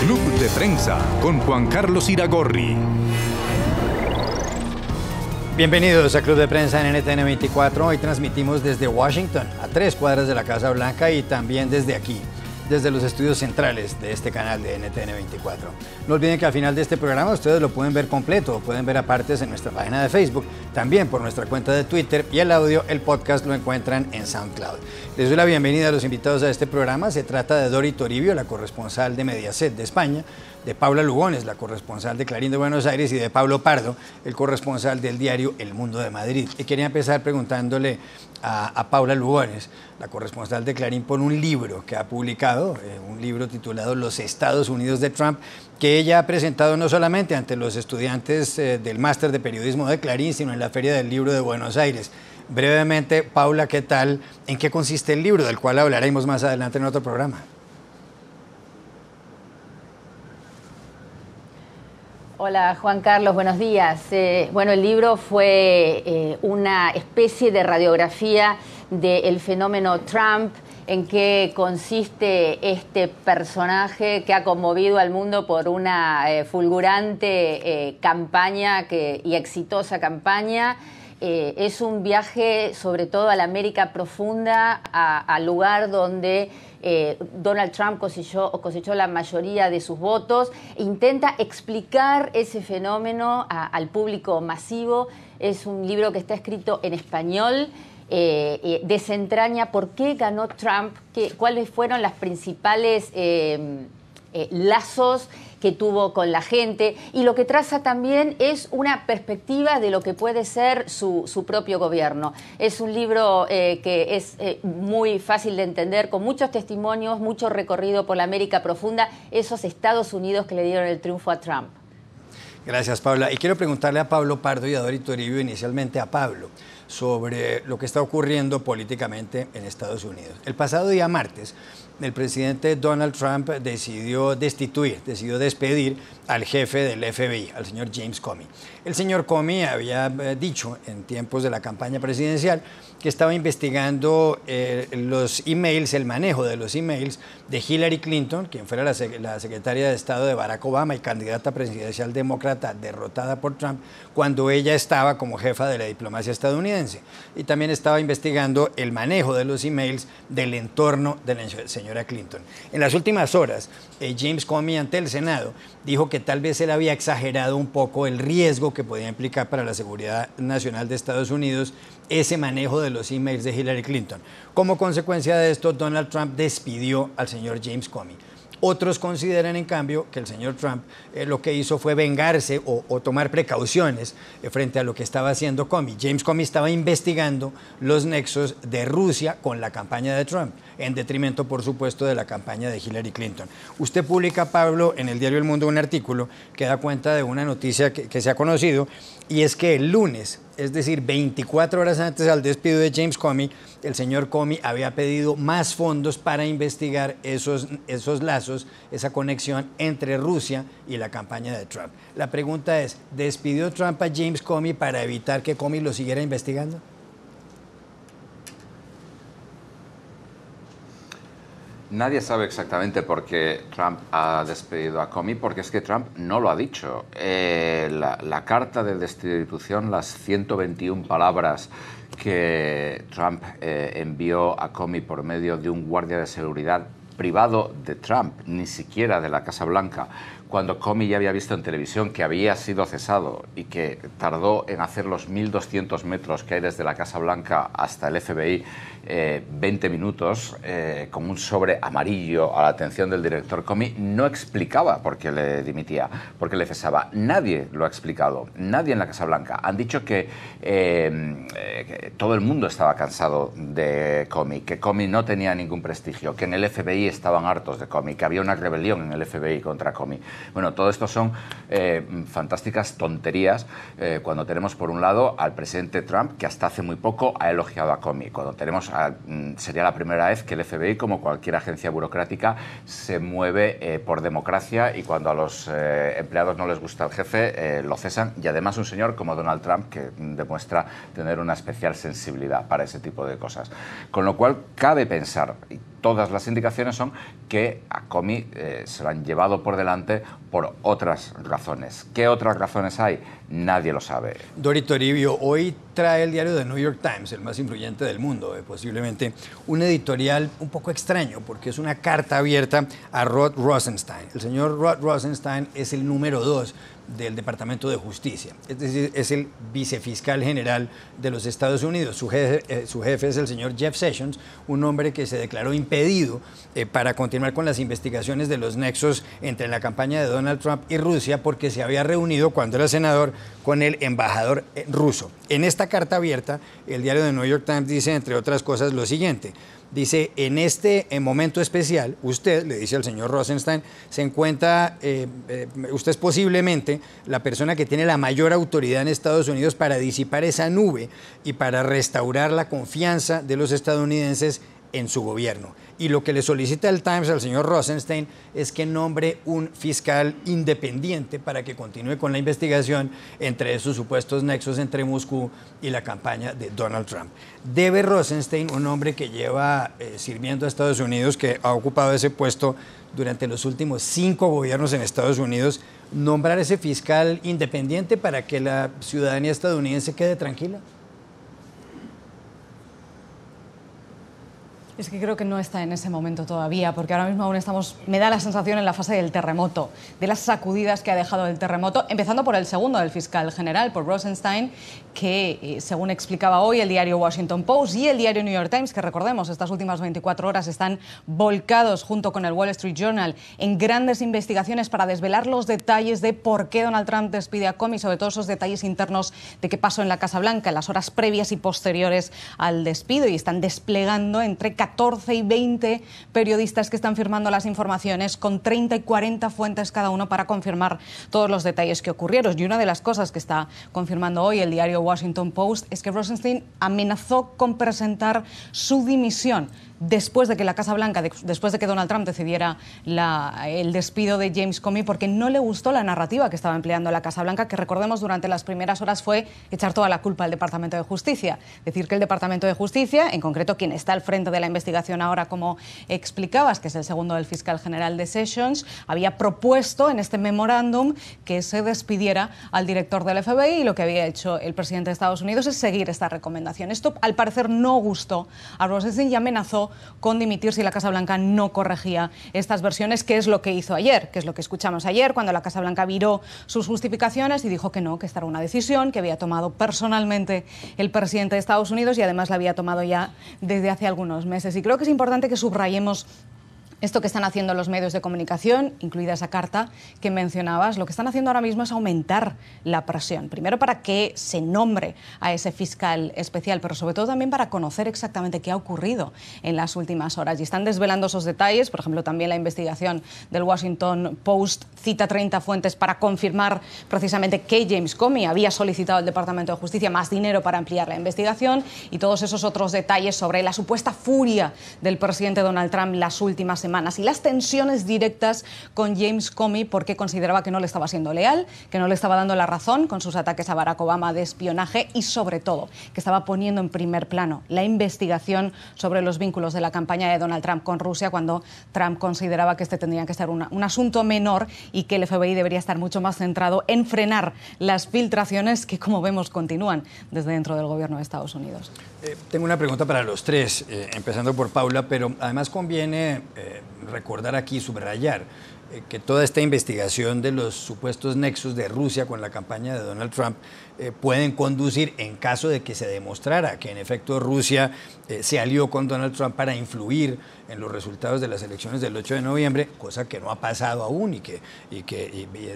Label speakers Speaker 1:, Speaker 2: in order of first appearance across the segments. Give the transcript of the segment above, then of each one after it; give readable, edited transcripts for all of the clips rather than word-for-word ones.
Speaker 1: Club de Prensa con Juan Carlos Iragorri.
Speaker 2: Bienvenidos a Club de Prensa en NTN 24. Hoy transmitimos desde Washington, a 3 cuadras de la Casa Blanca, y también desde aquí, desde los estudios centrales de este canal de NTN 24. No olviden que al final de este programa ustedes lo pueden ver completo, o pueden ver a partes en nuestra página de Facebook, también por nuestra cuenta de Twitter, y el audio, el podcast, lo encuentran en SoundCloud. Les doy la bienvenida a los invitados a este programa. Se trata de Dori Toribio, la corresponsal de Mediaset de España, de Paula Lugones, la corresponsal de Clarín de Buenos Aires, y de Pablo Pardo, el corresponsal del diario El Mundo de Madrid. Y quería empezar preguntándole a Paula Lugones, la corresponsal de Clarín, por un libro que ha publicado, un libro titulado Los Estados Unidos de Trump, que ella ha presentado no solamente ante los estudiantes del máster de periodismo de Clarín, sino en la Feria del Libro de Buenos Aires. Brevemente, Paula, ¿qué tal? ¿En qué consiste el libro, del cual hablaremos más adelante en otro programa?
Speaker 3: Hola Juan Carlos, buenos días. Bueno, el libro fue una especie de radiografía del fenómeno Trump, en qué consiste este personaje que ha conmovido al mundo por una fulgurante campaña y exitosa campaña. Es un viaje sobre todo a la América profunda, al lugar donde Donald Trump cosechó la mayoría de sus votos. Intenta explicar ese fenómeno al público masivo. Es un libro que está escrito en español. Desentraña por qué ganó Trump, cuáles fueron las principales lazos que tuvo con la gente, y lo que traza también es una perspectiva de lo que puede ser su propio gobierno. Es un libro que es muy fácil de entender, con muchos testimonios, mucho recorrido por la América profunda, esos Estados Unidos que le dieron el triunfo a Trump.
Speaker 2: Gracias, Paula. Y quiero preguntarle a Pablo Pardo y a Dori Toribio, inicialmente a Pablo, sobre lo que está ocurriendo políticamente en Estados Unidos. El pasado día martes, el presidente Donald Trump decidió despedir al jefe del FBI, al señor James Comey. El señor Comey había dicho en tiempos de la campaña presidencial que estaba investigando los emails, el manejo de los emails de Hillary Clinton, quien fuera la secretaria de Estado de Barack Obama y candidata presidencial demócrata derrotada por Trump, cuando ella estaba como jefa de la diplomacia estadounidense. Y también estaba investigando el manejo de los emails del entorno de la señora Clinton. En las últimas horas, James Comey, ante el Senado, dijo que tal vez él había exagerado un poco el riesgo que podía implicar para la seguridad nacional de Estados Unidos ese manejo de los emails de Hillary Clinton. Como consecuencia de esto, Donald Trump despidió al señor James Comey. Otros consideran, en cambio, que el señor Trump lo que hizo fue vengarse o tomar precauciones frente a lo que estaba haciendo Comey. James Comey estaba investigando los nexos de Rusia con la campaña de Trump, en detrimento, por supuesto, de la campaña de Hillary Clinton. Usted publica, Pablo, en el diario El Mundo un artículo que da cuenta de una noticia que se ha conocido, y es que el lunes, es decir, 24 horas antes al despido de James Comey, el señor Comey había pedido más fondos para investigar esos lazos, esa conexión entre Rusia y la campaña de Trump. La pregunta es, ¿despidió Trump a James Comey para evitar que Comey lo siguiera investigando?
Speaker 4: Nadie sabe exactamente por qué Trump ha despedido a Comey, porque es que Trump no lo ha dicho. La carta de destitución, las 121 palabras que Trump envió a Comey por medio de un guardia de seguridad privado de Trump, ni siquiera de la Casa Blanca, cuando Comey ya había visto en televisión que había sido cesado y que tardó en hacer los 1.200 metros que hay desde la Casa Blanca hasta el FBI 20 minutos, con un sobre amarillo a la atención del director Comey, no explicaba por qué le dimitía, por qué le cesaba. Nadie lo ha explicado, nadie en la Casa Blanca. Han dicho que todo el mundo estaba cansado de Comey, que Comey no tenía ningún prestigio, que en el FBI estaban hartos de Comey, que había una rebelión en el FBI contra Comey. Bueno, todo esto son fantásticas tonterías cuando tenemos por un lado al presidente Trump, que hasta hace muy poco ha elogiado a Comey, cuando tenemos sería la primera vez que el FBI, como cualquier agencia burocrática, se mueve por democracia, y cuando a los empleados no les gusta el jefe, lo cesan, y además un señor como Donald Trump, que demuestra tener una especial sensibilidad para ese tipo de cosas. Con lo cual cabe pensar, todas las indicaciones son que a Comey se lo han llevado por delante por otras razones. ¿Qué otras razones hay? Nadie lo sabe.
Speaker 2: Dori Toribio, hoy trae el diario The New York Times, el más influyente del mundo, posiblemente, un editorial un poco extraño, porque es una carta abierta a Rod Rosenstein. El señor Rod Rosenstein es el número 2 del Departamento de Justicia, es decir, es el vicefiscal general de los Estados Unidos. Su jefe es el señor Jeff Sessions, un hombre que se declaró impedido para continuar con las investigaciones de los nexos entre la campaña de Donald Trump y Rusia, porque se había reunido cuando era senador con el embajador ruso. En esta carta abierta, el diario The New York Times dice, entre otras cosas, lo siguiente. Dice, en este momento especial, usted, le dice al señor Rosenstein, se encuentra, usted es posiblemente la persona que tiene la mayor autoridad en Estados Unidos para disipar esa nube y para restaurar la confianza de los estadounidenses en su gobierno. Y lo que le solicita el Times al señor Rosenstein es que nombre un fiscal independiente para que continúe con la investigación entre esos supuestos nexos entre Moscú y la campaña de Donald Trump. Debe Rosenstein, un hombre que lleva sirviendo a Estados Unidos, que ha ocupado ese puesto durante los últimos 5 gobiernos en Estados Unidos, nombrar ese fiscal independiente para que la ciudadanía estadounidense quede tranquila?
Speaker 5: Es que creo que no está en ese momento todavía, porque ahora mismo aún estamos, me da la sensación, en la fase del terremoto, de las sacudidas que ha dejado el terremoto, empezando por el segundo del fiscal general, por Rosenstein, que según explicaba hoy el diario Washington Post y el diario New York Times, que recordemos, estas últimas 24 horas están volcados junto con el Wall Street Journal en grandes investigaciones para desvelar los detalles de por qué Donald Trump despide a Comey, sobre todo esos detalles internos de qué pasó en la Casa Blanca en las horas previas y posteriores al despido, y están desplegando entre 14 y 20 periodistas que están firmando las informaciones con 30 y 40 fuentes cada uno para confirmar todos los detalles que ocurrieron. Y una de las cosas que está confirmando hoy el diario Washington Post es que Rosenstein amenazó con presentar su dimisión después de que la Casa Blanca, después de que Donald Trump decidiera el despido de James Comey, porque no le gustó la narrativa que estaba empleando la Casa Blanca, que recordemos durante las primeras horas fue echar toda la culpa al Departamento de Justicia. Decir que el Departamento de Justicia, en concreto quien está al frente de la investigación ahora, como explicabas, que es el segundo del fiscal general de Sessions, había propuesto en este memorándum que se despidiera al director del FBI, y lo que había hecho el presidente de Estados Unidos es seguir esta recomendación. Esto al parecer no gustó a Rosenstein y amenazó con dimitir si la Casa Blanca no corregía estas versiones, que es lo que hizo ayer, que es lo que escuchamos ayer, cuando la Casa Blanca viró sus justificaciones y dijo que no, que esta era una decisión que había tomado personalmente el presidente de Estados Unidos y además la había tomado ya desde hace algunos meses. Y creo que es importante que subrayemos esto que están haciendo los medios de comunicación, incluida esa carta que mencionabas. Lo que están haciendo ahora mismo es aumentar la presión. Primero para que se nombre a ese fiscal especial, pero sobre todo también para conocer exactamente qué ha ocurrido en las últimas horas. Y están desvelando esos detalles. Por ejemplo, también la investigación del Washington Post cita 30 fuentes para confirmar precisamente que James Comey había solicitado al Departamento de Justicia más dinero para ampliar la investigación, y todos esos otros detalles sobre la supuesta furia del presidente Donald Trump las últimas semanas y las tensiones directas con James Comey, porque consideraba que no le estaba siendo leal, que no le estaba dando la razón con sus ataques a Barack Obama de espionaje, y sobre todo que estaba poniendo en primer plano la investigación sobre los vínculos de la campaña de Donald Trump con Rusia, cuando Trump consideraba que este tendría que ser un asunto menor y que el FBI debería estar mucho más centrado en frenar las filtraciones que, como vemos, continúan desde dentro del gobierno de Estados Unidos.
Speaker 2: Tengo una pregunta para los tres, empezando por Paula, pero además conviene recordar aquí, subrayar, que toda esta investigación de los supuestos nexos de Rusia con la campaña de Donald Trump pueden conducir, en caso de que se demostrara que en efecto Rusia se alió con Donald Trump para influir en los resultados de las elecciones del 8 de noviembre, cosa que no ha pasado aún y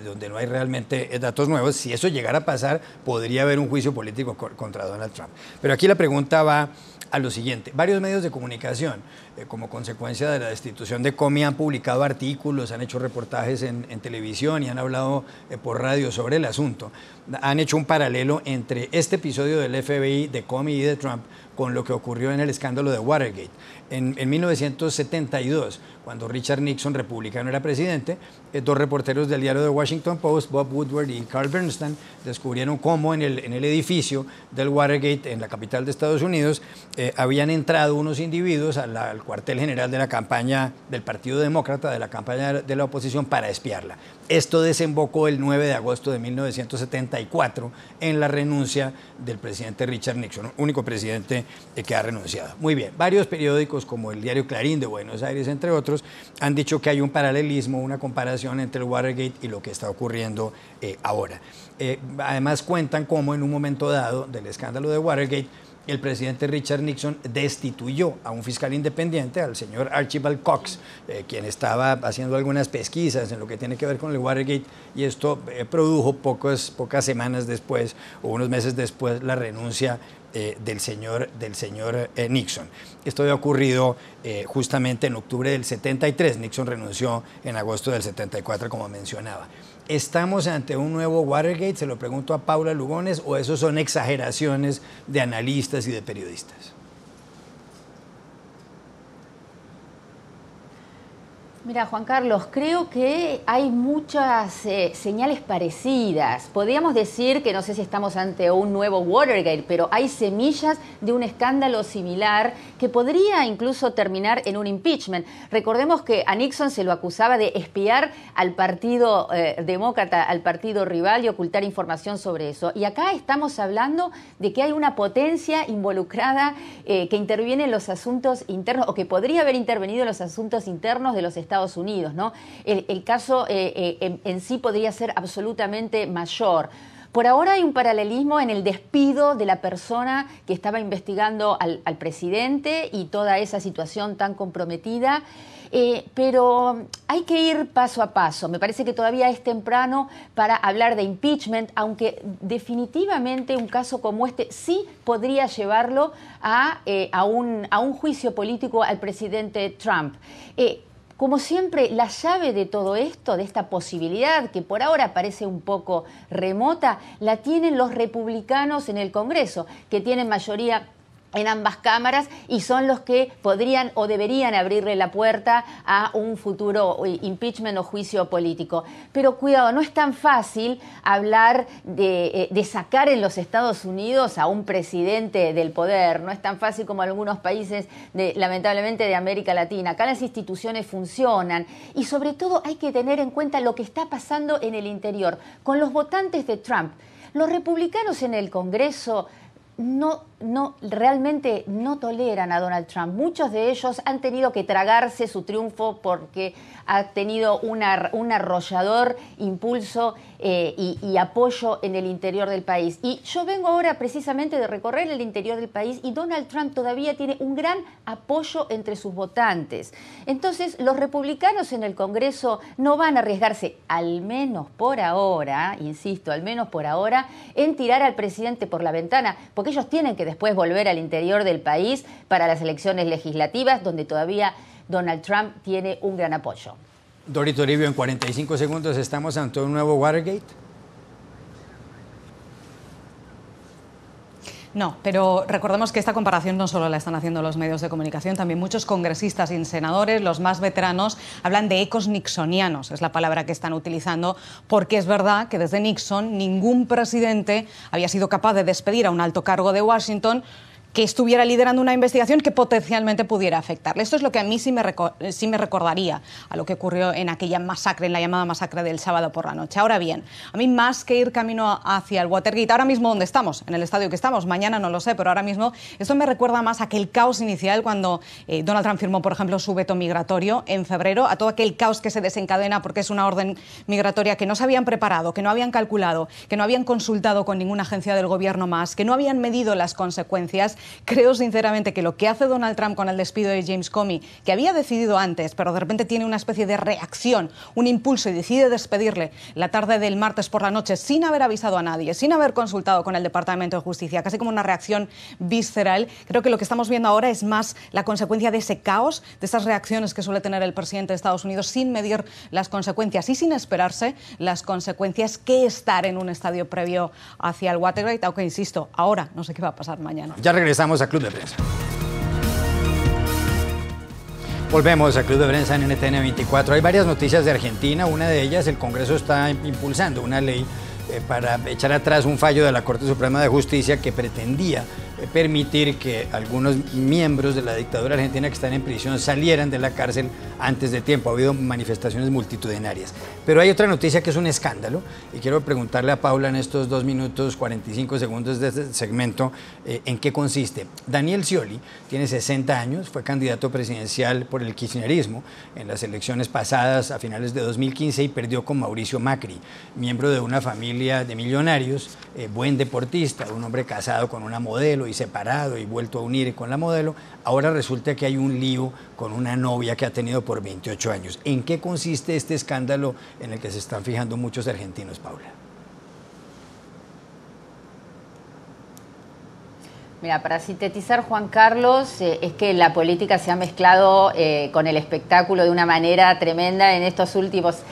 Speaker 2: donde no hay realmente datos nuevos. Si eso llegara a pasar, podría haber un juicio político contra Donald Trump. Pero aquí la pregunta va a lo siguiente. Varios medios de comunicación, como consecuencia de la destitución de Comey, han publicado artículos, han hecho reportajes en televisión y han hablado por radio sobre el asunto. Han hecho un paralelo entre este episodio del FBI, de Comey y de Trump, con lo que ocurrió en el escándalo de Watergate. En 1972, cuando Richard Nixon, republicano, era presidente, dos reporteros del diario The Washington Post, Bob Woodward y Carl Bernstein, descubrieron cómo en el edificio del Watergate, en la capital de Estados Unidos, habían entrado unos individuos al cuartel general de la campaña del Partido Demócrata, de la campaña de la oposición, para espiarla. Esto desembocó el 9 de agosto de 1974 en la renuncia del presidente Richard Nixon, único presidente que ha renunciado. Muy bien, varios periódicos como el diario Clarín de Buenos Aires, entre otros, han dicho que hay un paralelismo, una comparación entre el Watergate y lo que está ocurriendo ahora. Además cuentan cómo en un momento dado del escándalo de Watergate, el presidente Richard Nixon destituyó a un fiscal independiente, al señor Archibald Cox, quien estaba haciendo algunas pesquisas en lo que tiene que ver con el Watergate, y esto produjo pocas semanas después o unos meses después la renuncia del señor Nixon. Esto había ocurrido justamente en octubre del 73, Nixon renunció en agosto del 74, como mencionaba. ¿Estamos ante un nuevo Watergate? Se lo pregunto a Paula Lugones, ¿o eso son exageraciones de analistas y de periodistas?
Speaker 3: Mira, Juan Carlos, creo que hay muchas señales parecidas. Podríamos decir que no sé si estamos ante un nuevo Watergate, pero hay semillas de un escándalo similar que podría incluso terminar en un impeachment. Recordemos que a Nixon se lo acusaba de espiar al partido demócrata, al partido rival, y ocultar información sobre eso. Y acá estamos hablando de que hay una potencia involucrada que interviene en los asuntos internos, o que podría haber intervenido en los asuntos internos de los Estados Unidos, ¿no? El caso en sí podría ser absolutamente mayor. Por ahora hay un paralelismo en el despido de la persona que estaba investigando al presidente y toda esa situación tan comprometida, pero hay que ir paso a paso. Me parece que todavía es temprano para hablar de impeachment, aunque definitivamente un caso como este sí podría llevarlo a un juicio político al presidente Trump. Como siempre, la llave de todo esto, de esta posibilidad que por ahora parece un poco remota, la tienen los republicanos en el Congreso, que tienen mayoría en ambas cámaras y son los que podrían o deberían abrirle la puerta a un futuro impeachment o juicio político. Pero cuidado, no es tan fácil hablar de sacar en los Estados Unidos a un presidente del poder. No es tan fácil como en algunos países, lamentablemente, de América Latina. Acá las instituciones funcionan y sobre todo hay que tener en cuenta lo que está pasando en el interior con los votantes de Trump. Los republicanos en el Congreso realmente no toleran a Donald Trump. Muchos de ellos han tenido que tragarse su triunfo porque ha tenido un arrollador impulso y apoyo en el interior del país. Y yo vengo ahora precisamente de recorrer el interior del país y Donald Trump todavía tiene un gran apoyo entre sus votantes. Entonces, los republicanos en el Congreso no van a arriesgarse, al menos por ahora, insisto, al menos por ahora, en tirar al presidente por la ventana, porque ellos tienen que después volver al interior del país para las elecciones legislativas, donde todavía Donald Trump tiene un gran apoyo.
Speaker 2: Dori Toribio, en 45 segundos, ¿estamos ante un nuevo Watergate?
Speaker 5: No, pero recordemos que esta comparación no solo la están haciendo los medios de comunicación, también muchos congresistas y senadores, los más veteranos, hablan de ecos nixonianos, es la palabra que están utilizando, porque es verdad que desde Nixon ningún presidente había sido capaz de despedir a un alto cargo de Washington que estuviera liderando una investigación que potencialmente pudiera afectarle. Esto es lo que a mí sí me recordaría a lo que ocurrió en aquella masacre, en la llamada masacre del sábado por la noche. Ahora bien, a mí más que ir camino hacia el Watergate, ahora mismo donde estamos, en el estadio que estamos, mañana no lo sé, pero ahora mismo esto me recuerda más a aquel caos inicial cuando Donald Trump firmó, por ejemplo, su veto migratorio en febrero, a todo aquel caos que se desencadena porque es una orden migratoria que no se habían preparado, que no habían calculado, que no habían consultado con ninguna agencia del gobierno más, que no habían medido las consecuencias. Creo sinceramente que lo que hace Donald Trump con el despido de James Comey, que había decidido antes, pero de repente tiene una especie de reacción, un impulso y decide despedirle la tarde del martes por la noche sin haber avisado a nadie, sin haber consultado con el Departamento de Justicia, casi como una reacción visceral. Creo que lo que estamos viendo ahora es más la consecuencia de ese caos, de esas reacciones que suele tener el presidente de Estados Unidos sin medir las consecuencias y sin esperarse las consecuencias, que estar en un estadio previo hacia el Watergate, aunque insisto, ahora no sé qué va a pasar mañana.
Speaker 2: Ya regresamos. Regresamos a Club de Prensa. Volvemos a Club de Prensa en NTN 24. Hay varias noticias de Argentina. Una de ellas, el Congreso está impulsando una ley para echar atrás un fallo de la Corte Suprema de Justicia que pretendía permitir que algunos miembros de la dictadura argentina que están en prisión salieran de la cárcel antes de tiempo. Ha habido manifestaciones multitudinarias. Pero hay otra noticia que es un escándalo y quiero preguntarle a Paula en estos 2 minutos 45 segundos de este segmento en qué consiste. Daniel Scioli tiene 60 años, fue candidato presidencial por el kirchnerismo en las elecciones pasadas a finales de 2015 y perdió con Mauricio Macri, miembro de una familia de millonarios, buen deportista, un hombre casado con una modelo y separado y vuelto a unir con la modelo. Ahora resulta que hay un lío con una novia que ha tenido por 28 años. ¿En qué consiste este escándalo en el que se están fijando muchos argentinos, Paula?
Speaker 3: Mira, para sintetizar, Juan Carlos, es que la política se ha mezclado con el espectáculo de una manera tremenda en estos últimos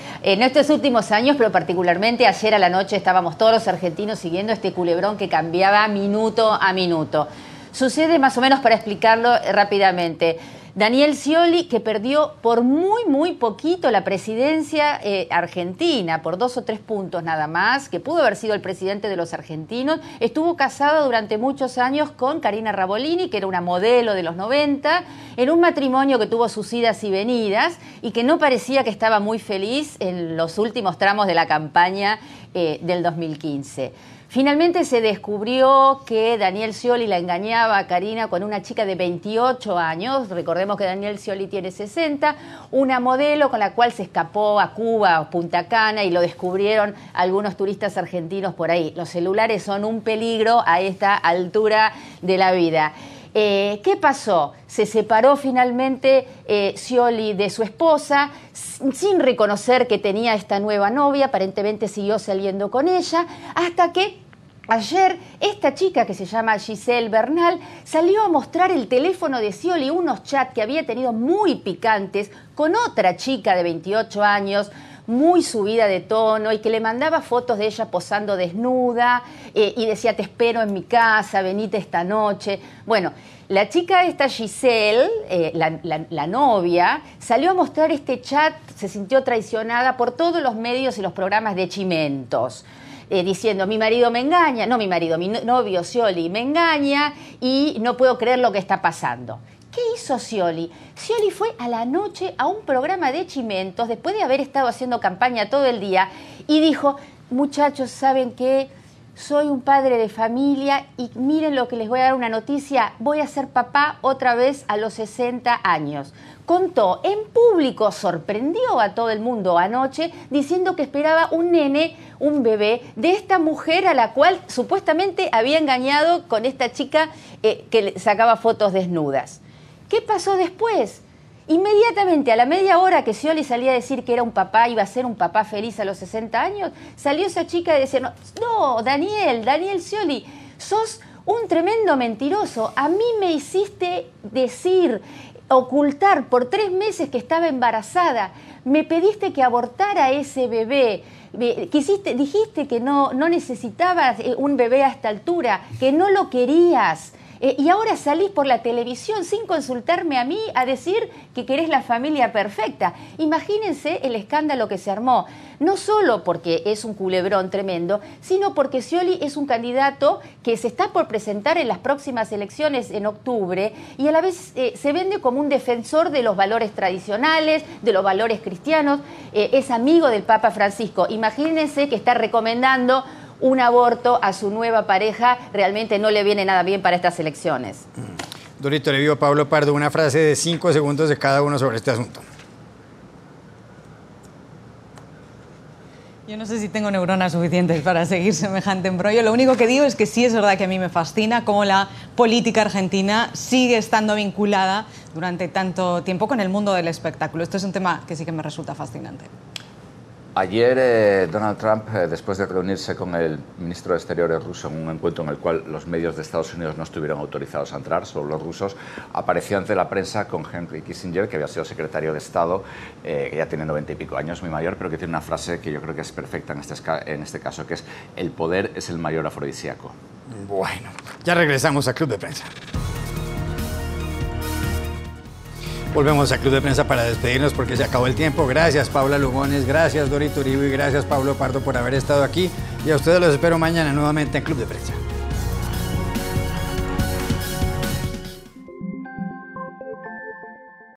Speaker 3: años, pero particularmente ayer a la noche estábamos todos los argentinos siguiendo este culebrón que cambiaba minuto a minuto. Sucede más o menos, para explicarlo rápidamente, Daniel Scioli, que perdió por muy poquito la presidencia argentina, por 2 o 3 puntos nada más, que pudo haber sido el presidente de los argentinos, estuvo casado durante muchos años con Karina Rabolini, que era una modelo de los 90, en un matrimonio que tuvo sus idas y venidas y que no parecía que estaba muy feliz en los últimos tramos de la campaña del 2015. Finalmente se descubrió que Daniel Scioli la engañaba a Karina con una chica de 28 años, recordemos que Daniel Scioli tiene 60, una modelo con la cual se escapó a Cuba, a Punta Cana, y lo descubrieron algunos turistas argentinos por ahí. Los celulares son un peligro a esta altura de la vida. ¿Qué pasó? Se separó finalmente Scioli de su esposa, sin reconocer que tenía esta nueva novia, aparentemente siguió saliendo con ella, hasta que ayer esta chica que se llama Giselle Bernal salió a mostrar el teléfono de Scioli, unos chats que había tenido muy picantes con otra chica de 28 años, muy subida de tono, y que le mandaba fotos de ella posando desnuda y decía: te espero en mi casa, venite esta noche. Bueno, la chica esta, Giselle, la novia, salió a mostrar este chat, se sintió traicionada por todos los medios y los programas de chimentos, diciendo: mi marido me engaña, no mi marido, mi novio Scioli me engaña y no puedo creer lo que está pasando. ¿Qué hizo Scioli? Scioli fue a la noche a un programa de chimentos, después de haber estado haciendo campaña todo el día, y dijo: muchachos, ¿saben qué? Soy un padre de familia y miren lo que les voy a dar una noticia, voy a ser papá otra vez a los 60 años. Contó en público, sorprendió a todo el mundo anoche, diciendo que esperaba un nene, un bebé, de esta mujer a la cual supuestamente había engañado con esta chica que le sacaba fotos desnudas. ¿Qué pasó después? Inmediatamente, a la media hora que Scioli salía a decir que era un papá, iba a ser un papá feliz a los 60 años, salió esa chica y decía: no, Daniel Scioli, sos un tremendo mentiroso. A mí me hiciste ocultar por 3 meses que estaba embarazada. Me pediste que abortara a ese bebé. Dijiste que no necesitabas un bebé a esta altura, que no lo querías. Y ahora salís por la televisión sin consultarme a mí a decir que querés la familia perfecta. Imagínense el escándalo que se armó, no solo porque es un culebrón tremendo, sino porque Scioli es un candidato que se está por presentar en las próximas elecciones en octubre y a la vez se vende como un defensor de los valores tradicionales, de los valores cristianos, es amigo del Papa Francisco. Imagínense que está recomendando un aborto a su nueva pareja, realmente no le viene nada bien para estas elecciones.
Speaker 2: Dorito, le digo a Pablo Pardo una frase de 5 segundos de cada uno sobre este asunto.
Speaker 5: Yo no sé si tengo neuronas suficientes para seguir semejante embrollo. Lo único que digo es que sí es verdad que a mí me fascina cómo la política argentina sigue estando vinculada durante tanto tiempo con el mundo del espectáculo. Esto es un tema que sí que me resulta fascinante.
Speaker 4: Ayer Donald Trump, después de reunirse con el ministro de Exteriores ruso en un encuentro en el cual los medios de Estados Unidos no estuvieron autorizados a entrar, solo los rusos, apareció ante la prensa con Henry Kissinger, que había sido secretario de Estado, que ya tiene 90 y pico años, muy mayor, pero que tiene una frase que yo creo que es perfecta en este caso, que es: el poder es el mayor afrodisíaco.
Speaker 2: Bueno, ya regresamos a Club de Prensa. Volvemos a Club de Prensa para despedirnos porque se acabó el tiempo. Gracias, Paula Lugones, gracias, Dorito Uribe, y gracias, Pablo Pardo, por haber estado aquí. Y a ustedes los espero mañana nuevamente en Club de Prensa.